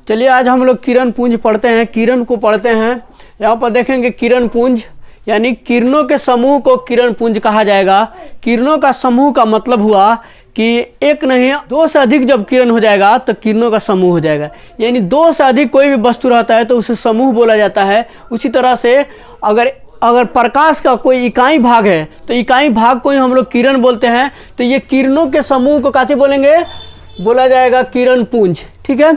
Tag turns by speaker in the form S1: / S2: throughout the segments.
S1: चलिए आज हम लोग किरण पुंज पढ़ते हैं, किरण को पढ़ते हैं। यहाँ पर देखेंगे किरण पुंज यानी किरणों के समूह को किरण पुंज कहा जाएगा। किरणों का समूह का मतलब हुआ कि एक नहीं दो से अधिक जब किरण हो जाएगा तो किरणों का समूह हो जाएगा। यानी दो से अधिक कोई भी वस्तु रहता है तो उसे समूह बोला जाता है। उसी तरह से अगर प्रकाश का कोई इकाई भाग है तो इकाई भाग को ही हम लोग किरण बोलते हैं। तो ये किरणों के समूह को कैसे बोलेंगे, बोला जाएगा किरण पुंज। ठीक है,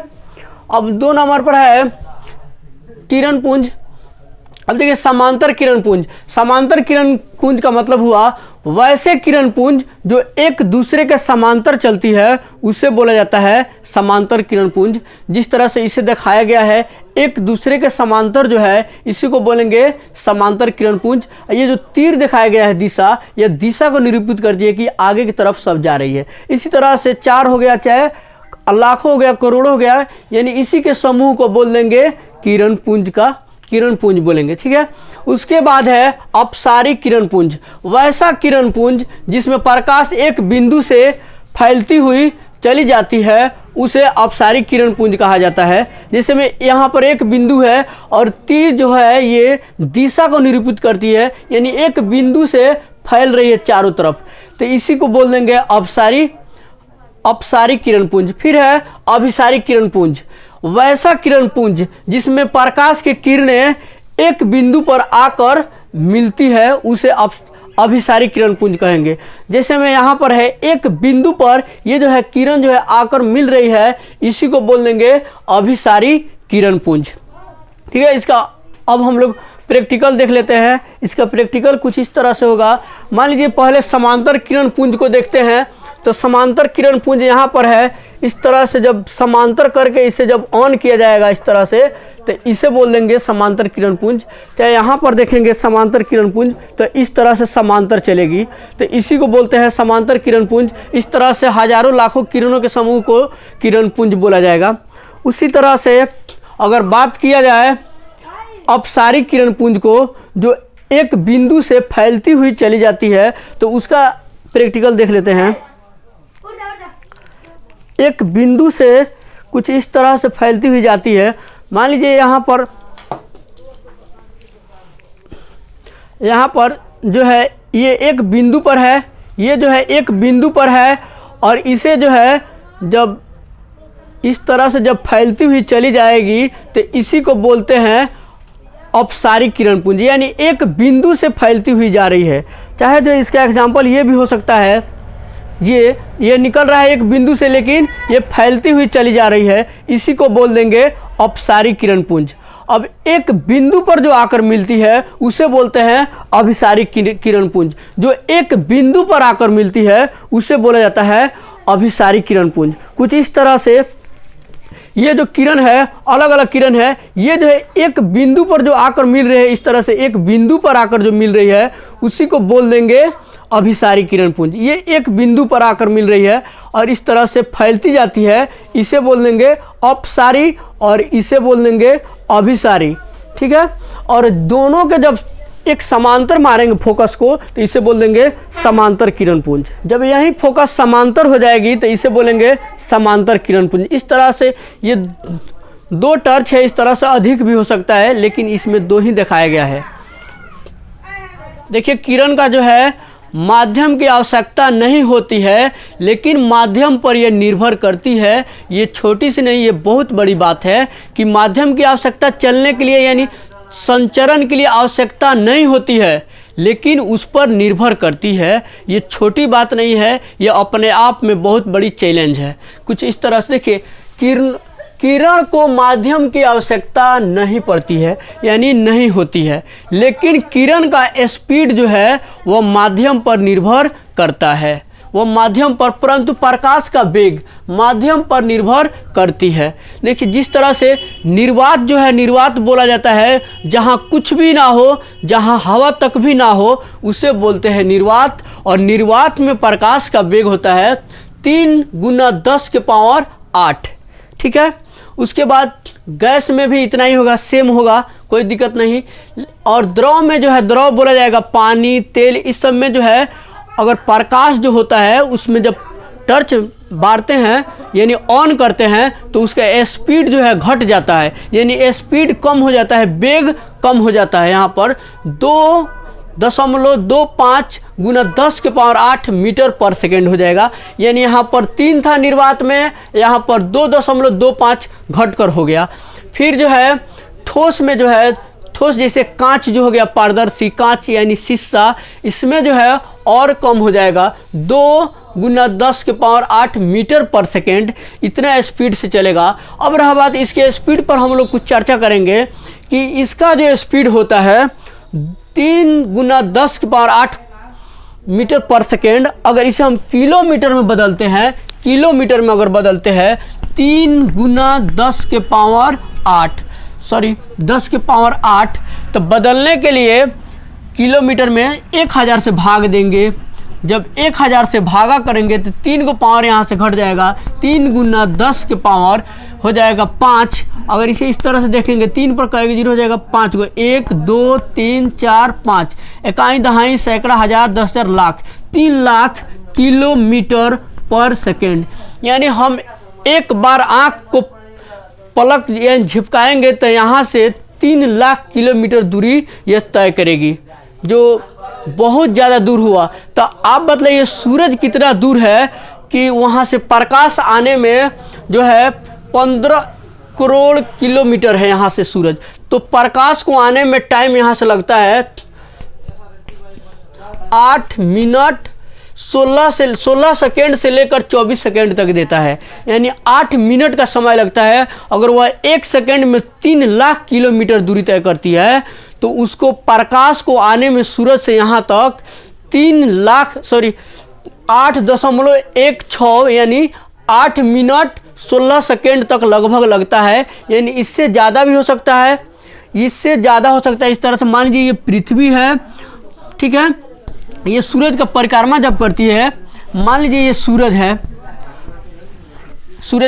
S1: अब 2 नंबर पर है किरण पुंज। अब देखिए समांतर किरण पुंज। समांतर किरण पुंज का मतलब हुआ वैसे किरण पुंज जो एक दूसरे के समांतर चलती है उसे बोला जाता है समांतर किरण पुंज। जिस तरह से इसे दिखाया गया है एक दूसरे के समांतर जो है इसी को बोलेंगे समांतर किरण पुंज। ये जो तीर दिखाया गया है दिशा, यह दिशा को निरूपित करती है कि आगे की तरफ सब जा रही है। इसी तरह से 4 हो गया, चाहे लाखों हो गया, करोड़ों हो गया, यानी इसी के समूह को बोल देंगे किरण पुंज का किरण पुंज बोलेंगे। ठीक है, उसके बाद है अपसारिक किरण पुंज। वैसा किरण पुंज जिसमें प्रकाश एक बिंदु से फैलती हुई चली जाती है उसे अपसारिक किरण पुंज कहा जाता है। जैसे में यहाँ पर एक बिंदु है और तीर जो है ये दिशा को निरूपित करती है, यानी एक बिंदु से फैल रही है चारों तरफ, तो इसी को बोल देंगे अपसारिक किरण पुंज। फिर है अभिसारिक किरण पुंज। वैसा किरण पुंज जिसमें प्रकाश की किरणें एक बिंदु पर आकर मिलती है उसे अभिसारिक किरण पुंज कहेंगे। जैसे में यहाँ पर है एक बिंदु पर ये जो है किरण जो है आकर मिल रही है, इसी को बोल देंगे अभिसारिक किरण पुंज। ठीक है, इसका अब हम लोग प्रैक्टिकल देख लेते हैं। इसका प्रैक्टिकल कुछ इस तरह से होगा। मान लीजिए पहले समांतर किरण पुंज को देखते हैं। तो समांतर किरण पुंज यहाँ पर है, इस तरह से जब समांतर करके इसे जब ऑन किया जाएगा इस तरह से, तो इसे बोल देंगे समांतर किरण पुंज। चाहे यहाँ पर देखेंगे समांतर किरण पुंज तो इस तरह से समांतर चलेगी, तो इसी को बोलते हैं समांतर किरण पुंज। इस तरह से हजारों लाखों किरणों के समूह को किरण पुंज बोला जाएगा। उसी तरह से अगर बात किया जाए अपसारिक किरण पुंज को, जो एक बिंदु से फैलती हुई चली जाती है, तो उसका प्रैक्टिकल देख लेते हैं। एक बिंदु से कुछ इस तरह से फैलती हुई जाती है। मान लीजिए यहाँ पर जो है ये एक बिंदु पर है, ये जो है एक बिंदु पर है और इसे जो है जब इस तरह से जब फैलती हुई चली जाएगी तो इसी को बोलते हैं अपसारिक किरण पुंज। यानी एक बिंदु से फैलती हुई जा रही है। चाहे जो इसका एग्जाम्पल ये भी हो सकता है, ये निकल रहा है एक बिंदु से लेकिन ये फैलती हुई चली जा रही है, इसी को बोल देंगे अपसारिक किरण पुंज। अब एक बिंदु पर जो आकर मिलती है उसे बोलते हैं अभिसारिक किरण पुंज। जो एक बिंदु पर आकर मिलती है उसे बोला जाता है अभिसारिक किरण पुंज। कुछ इस तरह से ये जो किरण है अलग अलग किरण है, ये जो है एक बिंदु पर जो आकर मिल रही है, इस तरह से एक बिंदु पर आकर जो मिल रही है उसी को बोल देंगे अभिसारिक किरण पुंज। ये एक बिंदु पर आकर मिल रही है और इस तरह से फैलती जाती है, इसे बोल देंगे अपसारी और इसे बोल देंगे अभिसारी। ठीक है, और दोनों के जब एक समांतर मारेंगे फोकस को तो इसे बोल देंगे समांतर किरण पुंज। जब यही फोकस समांतर हो जाएगी तो इसे बोलेंगे समांतर किरण पुंज। इस तरह से ये 2 टर्च है, इस तरह से अधिक भी हो सकता है लेकिन इसमें 2 ही दिखाया गया है। देखिए किरण का जो है माध्यम की आवश्यकता नहीं होती है लेकिन माध्यम पर यह निर्भर करती है। ये छोटी सी नहीं, ये बहुत बड़ी बात है कि माध्यम की आवश्यकता चलने के लिए यानी संचरण के लिए आवश्यकता नहीं होती है लेकिन उस पर निर्भर करती है। ये छोटी बात नहीं है, ये अपने आप में बहुत बड़ी चैलेंज है। कुछ इस तरह से देखिए किरण को माध्यम की आवश्यकता नहीं पड़ती है यानी नहीं होती है, लेकिन किरण का स्पीड जो है वह माध्यम पर निर्भर करता है, वो माध्यम पर, परंतु प्रकाश का वेग माध्यम पर निर्भर करती है। देखिए जिस तरह से निर्वात जो है, निर्वात बोला जाता है जहाँ कुछ भी ना हो, जहाँ हवा तक भी ना हो उसे बोलते हैं निर्वात। और निर्वात में प्रकाश का वेग होता है 3 × 10⁸ ठीक है। उसके बाद गैस में भी इतना ही होगा, सेम होगा, कोई दिक्कत नहीं। और द्रव में जो है, द्रव बोला जाएगा पानी, तेल, इस सब में जो है अगर प्रकाश जो होता है उसमें जब टर्च बाढ़ते हैं यानी ऑन करते हैं तो उसका स्पीड जो है घट जाता है, यानी स्पीड कम हो जाता है, वेग कम हो जाता है। यहाँ पर 2.25 गुना 10 के पावर 8 मीटर पर सेकेंड हो जाएगा। यानी यहाँ पर 3 था निर्वात में, यहाँ पर 2.25 घट कर हो गया। फिर जो है ठोस में जो है, ठोस जैसे कांच जो हो गया, पारदर्शी कांच यानी शीशा, इसमें जो है और कम हो जाएगा, 2 गुना 10 के पावर 8 मीटर पर सेकेंड, इतना स्पीड से चलेगा। अब रहा बात इसके स्पीड पर, हम लोग कुछ चर्चा करेंगे कि इसका जो स्पीड होता है 3 गुना 10 के पावर 8 मीटर पर सेकेंड। अगर इसे हम किलोमीटर में बदलते हैं, किलोमीटर में अगर बदलते हैं 3 गुना 10 के पावर 8 तो बदलने के लिए किलोमीटर में 1000 से भाग देंगे। जब 1000 से भागा करेंगे तो 3 को पावर यहाँ से घट जाएगा, 3 गुना 10 के पावर हो जाएगा 5। अगर इसे इस तरह से देखेंगे, 3 पर कहेंगे 0 हो जाएगा 5 को, 1 2 3 4 5, इकाई दहाई सैकड़ा हज़ार 10,000 लाख, 3 लाख किलोमीटर पर सेकेंड। यानी हम एक बार आँख को पलक या झिपकाएंगे तो यहाँ से 3 लाख किलोमीटर दूरी यह तय करेगी, जो बहुत ज़्यादा दूर हुआ। तो आप बताइए सूरज कितना दूर है कि वहाँ से प्रकाश आने में जो है 15 करोड़ किलोमीटर है यहाँ से सूरज। तो प्रकाश को आने में टाइम यहाँ से लगता है 8 मिनट 16 सेकेंड से लेकर 24 सेकेंड तक देता है, यानी 8 मिनट का समय लगता है। अगर वह 1 सेकेंड में 3 लाख किलोमीटर दूरी तय करती है तो उसको प्रकाश को आने में सूरज से यहाँ तक 8.16 यानी 8 मिनट 16 सेकेंड तक लगभग लगता है। यानी इससे ज़्यादा भी हो सकता है, इससे ज़्यादा हो सकता है। इस तरह से मान लीजिए ये पृथ्वी है, ठीक है, ये सूरज का परिक्रमा जब करती है, मान लीजिए ये सूरज है,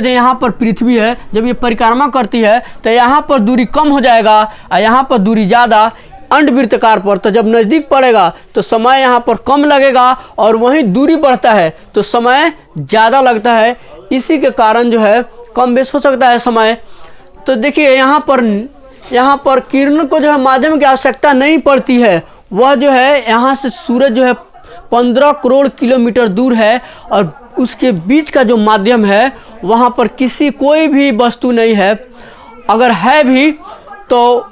S1: यहाँ पर पृथ्वी है, जब ये परिक्रमा करती है तो यहाँ पर दूरी कम हो जाएगा और यहाँ पर दूरी ज़्यादा अंडवृत्ताकार पर। तो जब नज़दीक पड़ेगा तो समय यहाँ पर कम लगेगा और वहीं दूरी बढ़ता है तो समय ज़्यादा लगता है। इसी के कारण जो है कम बेस हो सकता है समय। तो देखिए यहाँ पर किरण को जो है माध्यम की आवश्यकता नहीं पड़ती है। वह जो है यहाँ से सूरज जो है 15 करोड़ किलोमीटर दूर है और उसके बीच का जो माध्यम है वहाँ पर कोई भी वस्तु नहीं है। अगर है भी तो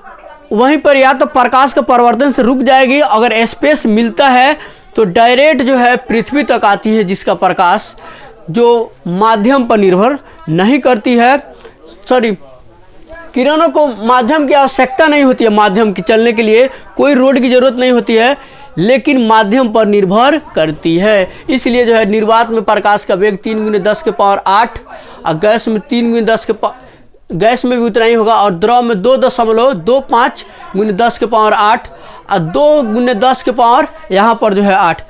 S1: वहीं पर या तो प्रकाश का परिवर्तन से रुक जाएगी, अगर स्पेस मिलता है तो डायरेक्ट जो है पृथ्वी तक आती है, जिसका प्रकाश जो माध्यम पर निर्भर नहीं करती है। किरणों को माध्यम की आवश्यकता नहीं होती है, माध्यम की चलने के लिए कोई रोड की ज़रूरत नहीं होती है, लेकिन माध्यम पर निर्भर करती है। इसलिए जो है निर्वात में प्रकाश का वेग 3 गुने 10 के पावर 8 और गैस में 3 गुने 10 के गैस में भी उतना ही होगा, और द्रव में 2.25 गुने 10 के पावर 8 और 2 गुने 10 के पावर यहाँ पर जो है 8।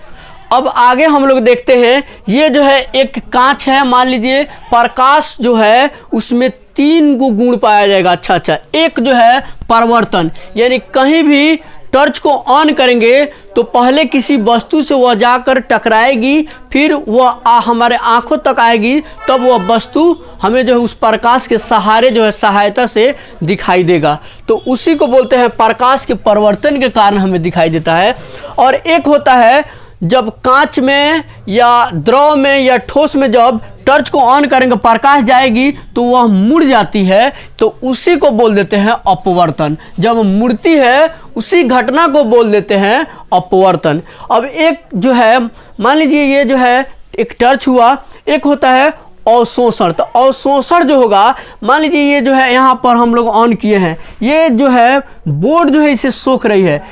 S1: अब आगे हम लोग देखते हैं, ये जो है एक कांच है, मान लीजिए प्रकाश जो है उसमें 3 गुण पाया जाएगा। अच्छा, एक जो है परिवर्तन, यानी कहीं भी टॉर्च को ऑन करेंगे तो पहले किसी वस्तु से वह जाकर टकराएगी, फिर वह हमारे आंखों तक आएगी, तब वह वस्तु हमें जो है उस प्रकाश के सहारे जो है सहायता से दिखाई देगा। तो उसी को बोलते हैं प्रकाश के परिवर्तन के कारण हमें दिखाई देता है। और एक होता है जब कांच में या द्रव में या ठोस में जब टॉर्च को ऑन करेंगे प्रकाश जाएगी तो वह मुड़ जाती है, तो उसी को बोल देते हैं अपवर्तन। जब मुड़ती है उसी घटना को बोल देते हैं अपवर्तन। अब एक जो है मान लीजिए ये जो है एक टॉर्च हुआ, एक होता है अवशोषण। तो अवशोषण जो होगा, मान लीजिए ये जो है यहाँ पर हम लोग ऑन किए हैं, ये जो है बोर्ड जो है इसे सोख रही है,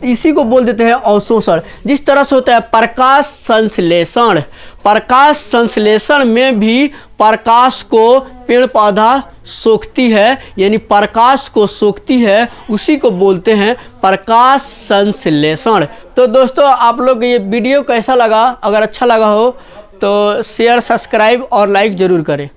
S1: इसी को बोल देते हैं अवशोषण। जिस तरह से होता है प्रकाश संश्लेषण, प्रकाश संश्लेषण में भी प्रकाश को पेड़ पौधा सोखती है, यानी प्रकाश को सोखती है, उसी को बोलते हैं प्रकाश संश्लेषण। तो दोस्तों आप लोग ये वीडियो कैसा लगा, अगर अच्छा लगा हो तो शेयर, सब्सक्राइब और लाइक ज़रूर करें।